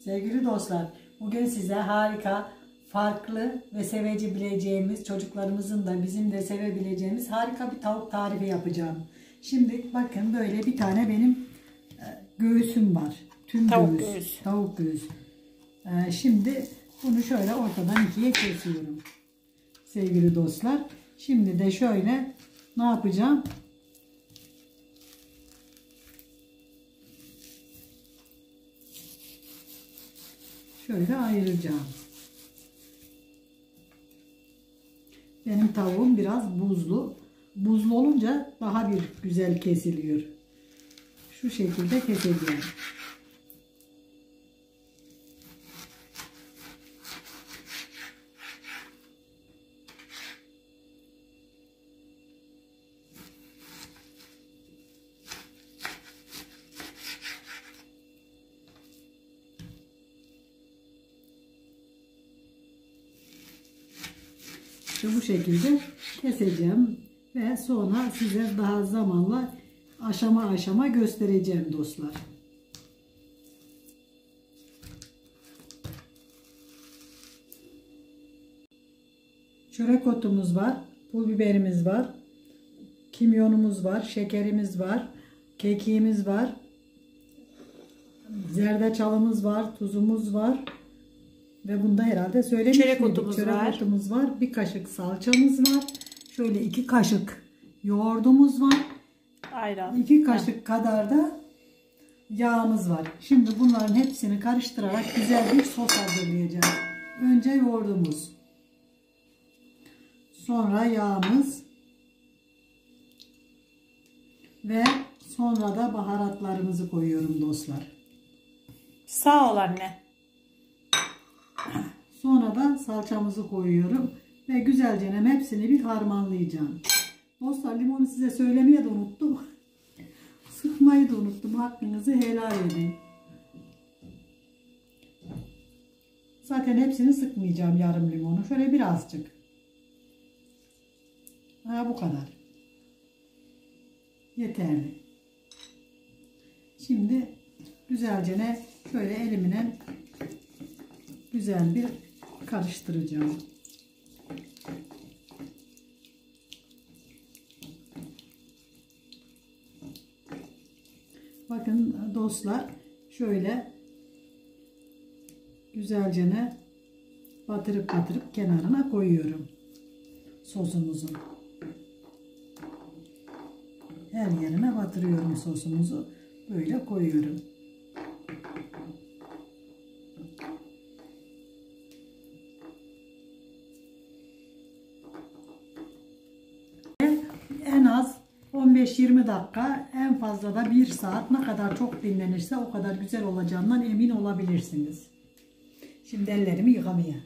Sevgili dostlar, bugün size harika, farklı ve sevebileceğimiz, çocuklarımızın da bizim de sevebileceğimiz harika bir tavuk tarifi yapacağım. Şimdi bakın böyle bir tane benim göğsüm var. Tüm tavuk göğüs. göğüs. Tavuk göğüs. Şimdi bunu şöyle ortadan ikiye kesiyorum. Sevgili dostlar. Şimdi de şöyle ne yapacağım? Şöyle ayıracağım. Benim tavuğum biraz buzlu. Buzlu olunca daha bir güzel kesiliyor. Şu şekilde keseceğim. İşte bu şekilde keseceğim ve sonra size daha zamanla aşama aşama göstereceğim dostlar. Çörek otumuz var, pul biberimiz var, kimyonumuz var, şekerimiz var, kekiğimiz var, zerdeçalımız var, tuzumuz var. Ve bunda herhalde söylemiştim. Çörek otumuz var. Bir kaşık salçamız var. Şöyle 2 kaşık yoğurdumuz var. Ayran. 2 kaşık kadar da yağımız var. Şimdi bunların hepsini karıştırarak güzel bir sos hazırlayacağız. Önce yoğurdumuz. Sonra yağımız. Ve sonra da baharatlarımızı koyuyorum dostlar. Sağ ol anne. Sonra da salçamızı koyuyorum ve güzelce hepsini bir harmanlayacağım. Dostlar, limonu size söylemeye de unuttum. Sıkmayı da unuttum. Hakkınızı helal edin. Zaten hepsini sıkmayacağım, yarım limonu. Şöyle birazcık. Bu kadar. Yeterli. Şimdi güzelce şöyle elimle güzel bir karıştıracağım. Bakın dostlar, şöyle güzelce batırıp kenarına koyuyorum sosumuzu. Her yerine batırıyorum sosumuzu. Böyle koyuyorum. En az 15-20 dakika, en fazla da 1 saat, ne kadar çok dinlenirse o kadar güzel olacağından emin olabilirsiniz. Şimdi ellerimi yıkamaya.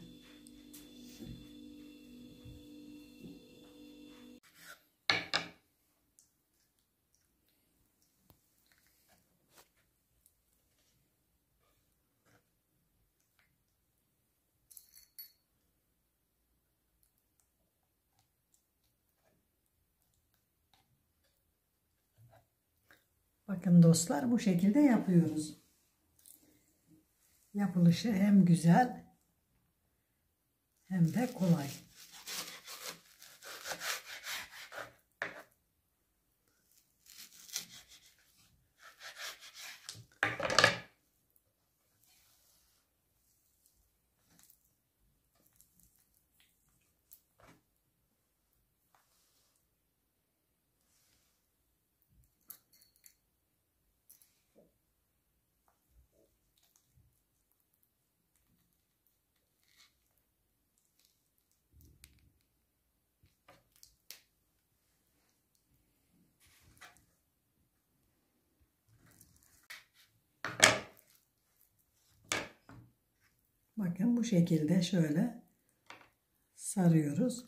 Bakın dostlar, bu şekilde yapıyoruz. Yapılışı hem güzel hem de kolay. Bakın bu şekilde şöyle sarıyoruz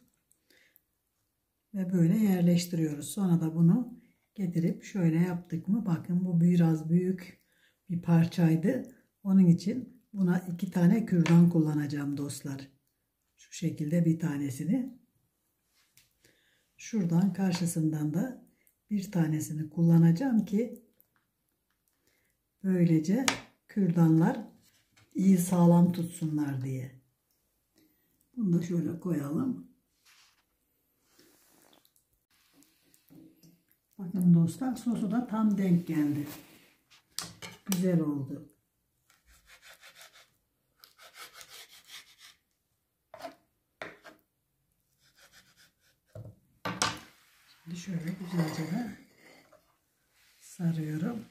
ve böyle yerleştiriyoruz. Sonra da bunu getirip şöyle yaptık mı? Bakın bu biraz büyük bir parçaydı. Onun için buna 2 tane kürdan kullanacağım dostlar. Şu şekilde bir tanesini. Şuradan karşısından da bir tanesini kullanacağım ki böylece kürdanlar iyi sağlam tutsunlar diye. Bunu da şöyle koyalım. Bakın dostlar, sosu da tam denk geldi. Güzel oldu. Şimdi şöyle güzelce de sarıyorum.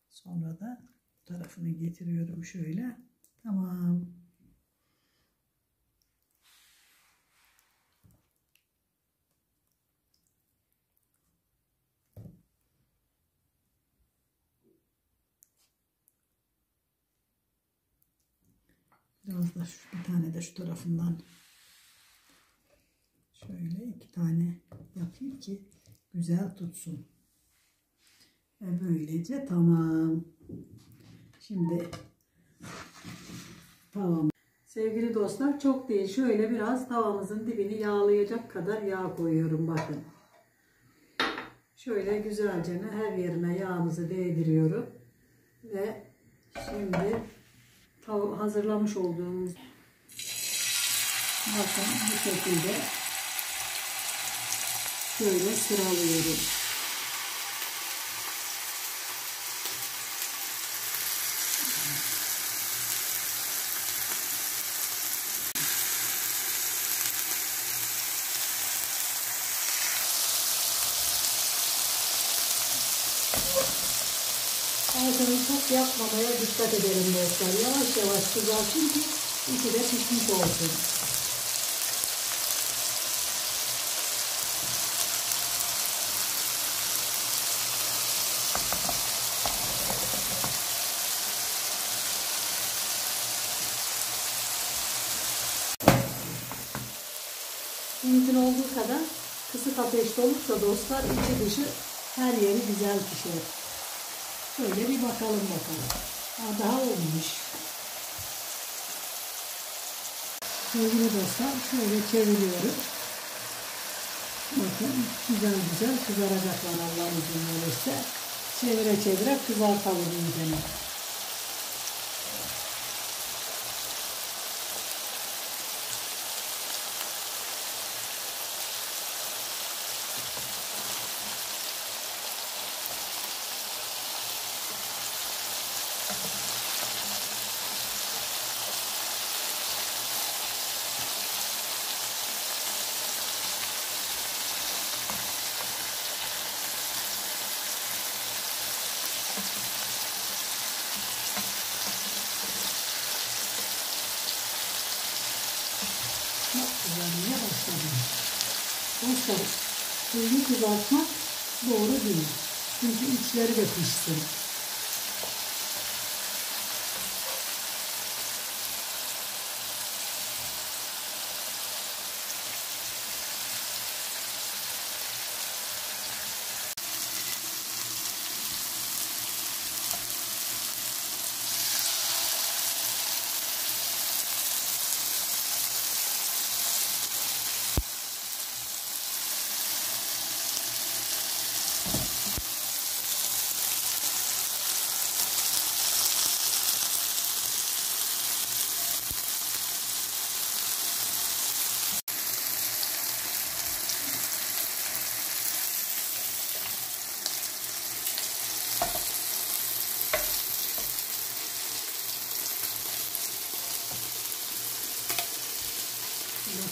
Sonra da tarafını getiriyorum şöyle. Tamam. Biraz da bir tane de şu tarafından şöyle 2 tane yapayım ki güzel tutsun. Ve böylece tamam. Şimdi tamam. Sevgili dostlar, çok değil. Şöyle biraz tavamızın dibini yağlayacak kadar yağ koyuyorum bakın. Şöyle güzelce her yerine yağımızı değdiriyorum. Ve şimdi hazırlamış olduğumuz bakın bu şekilde şöyle sıralıyorum. Altını çok yakmamaya dikkat edelim dostlar. Yavaş yavaş kızarsın ki içi de pişmiş olsun. Mümkün olduğu kadar kısık ateşte olursa dostlar içi dışı her yeri güzel pişer. Şöyle bir bakalım. Daha olmuş. Sevgili dostlar, şöyle çeviriyorum. Bakın güzel güzel kızaracaklar Allah izin verirse. Çevire çevire kızartalım iyicene. Kızarmaya başladı. Dostlar, suyunu kızartmak doğru değil. Çünkü içleri de pişsin.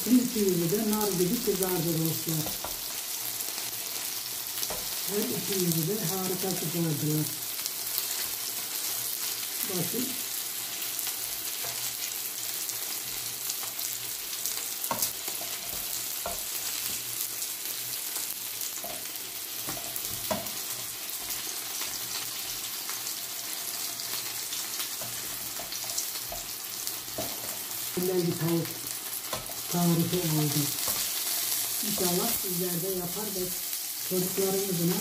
Bakın iki yüzü de nar gibi kızardı dostlar. Her iki yüzü de harika kızardılar. Bakın. Güzel bir tavuk tarifi oldu. İnşallah sizler de yapar ve çocuklarınızla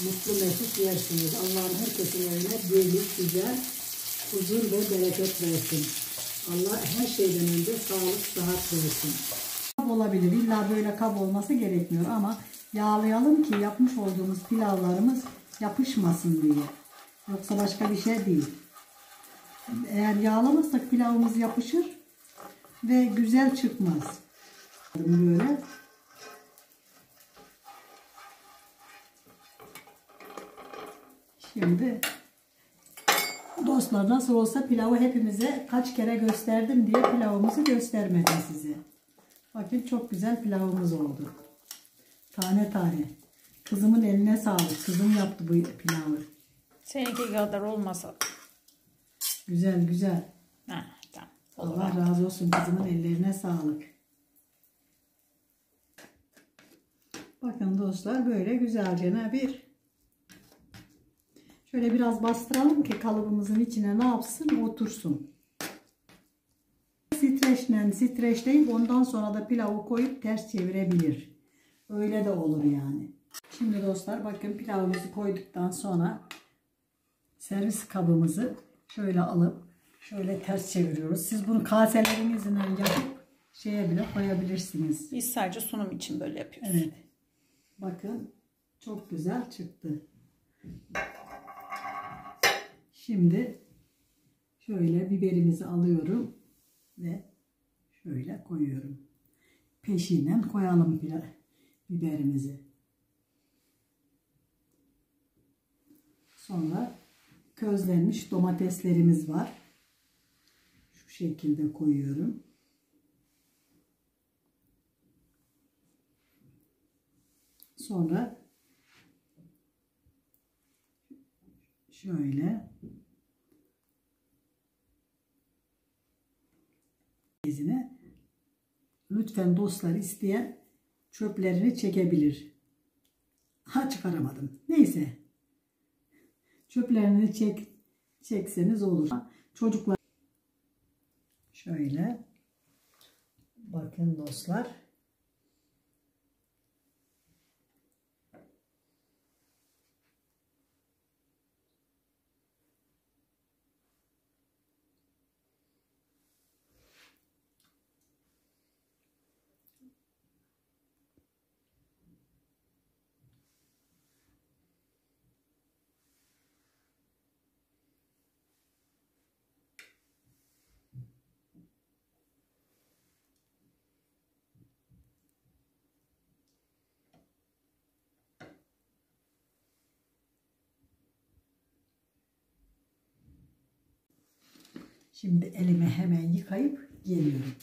mutlu mesut yersiniz. Allah'ın herkesin evine birlik, güzel, huzur ve bereket versin. Allah her şeyden önce sağlık, sıhhat versin. Kab olabilir. İlla böyle kab olması gerekmiyor ama yağlayalım ki yapmış olduğumuz pilavlarımız yapışmasın diye. Yoksa başka bir şey değil. Eğer yağlamazsak pilavımız yapışır ve güzel çıkmaz. Böyle. Şimdi dostlar, nasıl olsa pilavı hepimize kaç kere gösterdim diye pilavımızı göstermedim size. Bakın çok güzel pilavımız oldu. Tane tane. Kızımın eline sağlık. Kızım yaptı bu pilavı. Seninki kadar olmasa. Güzel güzel. Ha, tamam. Allah razı olsun, kızımın ellerine sağlık. Bakın dostlar, böyle güzelce bir şöyle biraz bastıralım ki kalıbımızın içine ne yapsın, otursun. Streçleyip ondan sonra da pilavı koyup ters çevirebilir. Öyle de olur yani. Şimdi dostlar bakın, pilavımızı koyduktan sonra servis kabımızı şöyle alıp şöyle ters çeviriyoruz. Siz bunu kaselerinizle yapıp şeye bile koyabilirsiniz. Biz sadece sunum için böyle yapıyoruz. Evet. Bakın çok güzel çıktı. Şimdi şöyle biberimizi alıyorum ve şöyle koyuyorum. Peşinden koyalım biberimizi. Sonra közlenmiş domateslerimiz var. Şu şekilde koyuyorum. Sonra şöyle izine lütfen dostlar, isteyen çöplerini çekebilir. Çıkaramadım. Neyse. Çöplerini çekseniz olur. Çocuklar şöyle bakın dostlar. Şimdi elimi hemen yıkayıp geliyorum.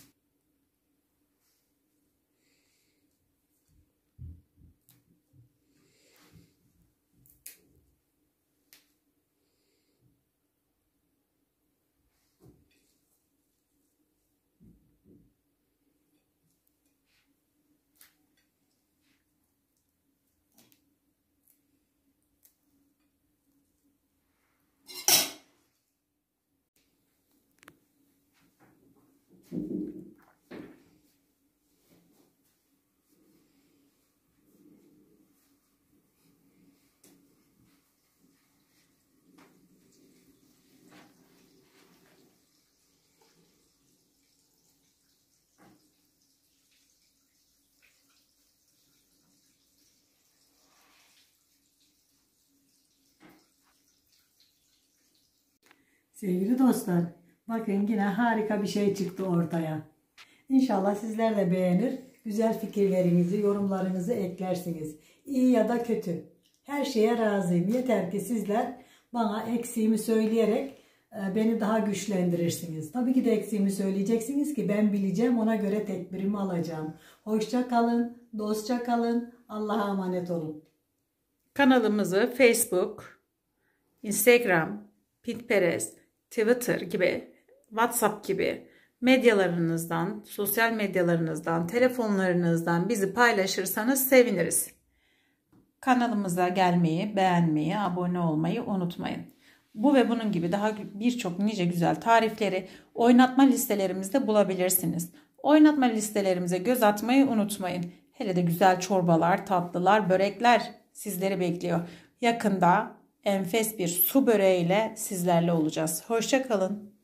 Sevgili dostlar, bakın yine harika bir şey çıktı ortaya. İnşallah sizler de beğenir, güzel fikirlerinizi, yorumlarınızı eklersiniz. İyi ya da kötü. Her şeye razıyım. Yeter ki sizler bana eksiğimi söyleyerek beni daha güçlendirirsiniz. Tabii ki de eksiğimi söyleyeceksiniz ki ben bileceğim, ona göre tedbirimi alacağım. Hoşça kalın, dostça kalın, Allah'a emanet olun. Kanalımızı Facebook, Instagram, Pinterest, Twitter gibi, WhatsApp gibi medyalarınızdan, sosyal medyalarınızdan, telefonlarınızdan bizi paylaşırsanız seviniriz. Kanalımıza gelmeyi, beğenmeyi, abone olmayı unutmayın. Bu ve bunun gibi daha birçok nice güzel tarifleri oynatma listelerimizde bulabilirsiniz. Oynatma listelerimize göz atmayı unutmayın. Hele de güzel çorbalar, tatlılar, börekler sizleri bekliyor. Yakında enfes bir su böreğiyle sizlerle olacağız. Hoşça kalın.